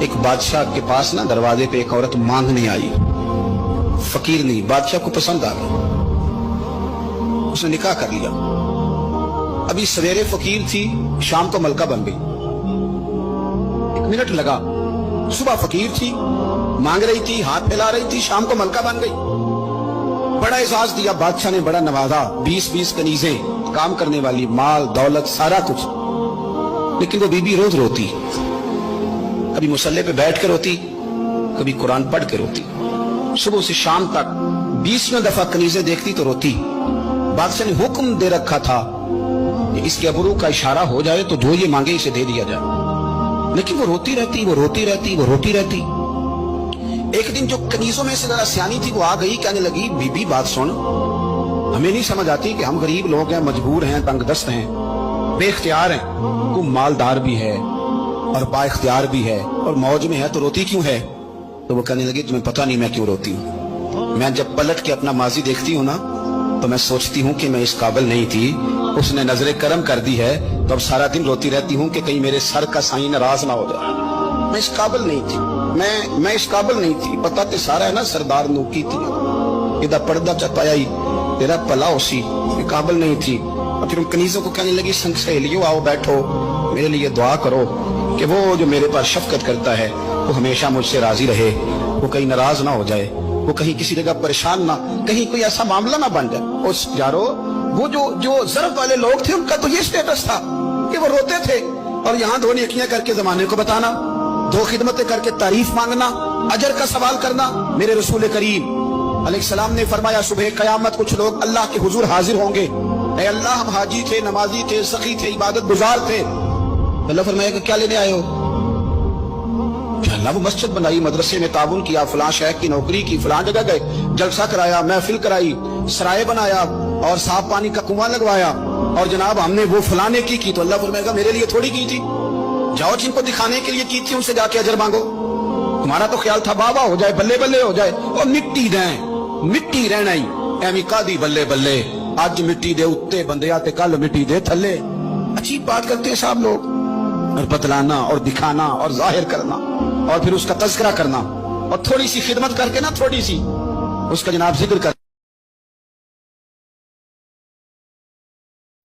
ایک بادشاہ کے پاس نا دروازے پہ ایک عورت مانگنے آئی، فقیر نہیں، بادشاہ کو پسند آ گئی، اس نے نکاح کر لیا۔ ابھی سویرے فقیر تھی، شام کو ملکہ بن گئی، 1 منٹ لگا۔ صبح فقیر تھی، مانگ رہی تھی، ہاتھ پھیلا رہی تھی، شام کو ملکہ بن گئی۔ بڑا اعزاز دیا بادشاہ نے، بڑا نوازا، 20 کنیزیں، کام کرنے والی، مال دولت سارا کچھ۔ لیکن وہ بی بی روز روتی، کبھی مصلے پہ بیٹھ کے روتی، کبھی قرآن پڑھ کے روتی، صبح سے شام تک 20 دفعہ کنیزیں دیکھتی تو روتی۔ بادشاہ نے حکم دے رکھا تھا کہ اس کے ابرو کا اشارہ ہو جائے تو جو یہ مانگے اسے دے دیا جائے، لیکن وہ روتی رہتی، وہ روتی رہتی، وہ روتی رہتی۔ ایک دن جو کنیزوں میں سے ذرا سیانی تھی وہ آ گئی، کہنے لگی بی بی بات سن، ہمیں نہیں سمجھ آتی کہ ہم غریب لوگ ہیں، مجبور ہیں، تنگ دست ہیں، بے اختیار ہیں، تو مالدار بھی ہے اور با اختیار بھی ہے اور موج میں ہے، تو روتی کیوں ہے؟ تو وہ کہنے لگی تمہیں پتہ نہیں میں کیوں روتی ہوں، میں جب پلٹ کے اپنا ماضی دیکھتی ہوں نا تو میں سوچتی ہوں کہ میں اس قابل نہیں تھی، اس نے نظر کرم کر دی ہے، تو اب سارا دن روتی رہتی ہوں کہ کہیں میرے سر کا سائیں ناراض نہ ہو جائے، میں اس قابل نہیں تھی، میں اس قابل نہیں تھی، پتہ تے سارا ہے نا سردار نو کی تھی، ادھا پردہ چپایا ہی تیرا پلا اسی، میں قابل نہیں تھی۔ اور پھر ان کنیزوں کو کہنے لگی سنگ سہیلیوں آؤ بیٹھو، میرے لیے دعا کرو کہ وہ جو میرے پاس شفقت کرتا ہے وہ ہمیشہ مجھ سے راضی رہے، وہ کہیں ناراض نہ ہو جائے، وہ کہیں کسی جگہ پریشان نہ، کہیں کوئی ایسا معاملہ نہ بن جائے۔ اس یارو وہ جو ضرب والے لوگ تھے ان کا تو یہ سٹیٹس تھا کہ وہ روتے تھے، اور یہاں 2 نیکیاں کر کے زمانے کو بتانا، 2 خدمتیں کر کے تعریف مانگنا، اجر کا سوال کرنا۔ میرے رسول کریم علیہ السلام نے فرمایا صبح قیامت کچھ لوگ اللہ کے حضور حاضر ہوں گے، اے اللہ ہم حاجی تھے، نمازی تھے، سخی تھے، عبادت گزار تھے۔ اللہ فرمایا کہ کیا لینے آئے ہو؟ کہ اللہ وہ مسجد بنائی، مدرسے میں تعاون کیا، فلاں شیخ کی نوکری کی، فلاں جگہ گئے، جلسہ کرایا، محفل کرائی، سرائے بنایا اور صاف پانی کا کنواں لگوایا، اور جناب ہم نے وہ فلانے کی۔ تو اللہ فرمائے گا میرے لیے تھوڑی کی تھی، جاؤ جن کو دکھانے کے لیے کی تھی ان سے جا کے اجر مانگو، تمہارا تو خیال تھا بابا ہو جائے، بلے بلے ہو جائے، اور مٹی دیں، مٹی رہنا ہی ایویں قاضی بلے بلے، آج مٹی دے اتے بندے آتے، کل مٹی دے تھلے۔ عجیب بات کرتے ہیں صاحب لوگ، اور بتلانا اور دکھانا اور ظاہر کرنا اور پھر اس کا تذکرہ کرنا، اور تھوڑی سی خدمت کر کے نا، تھوڑی سی اس کا جناب ذکر کر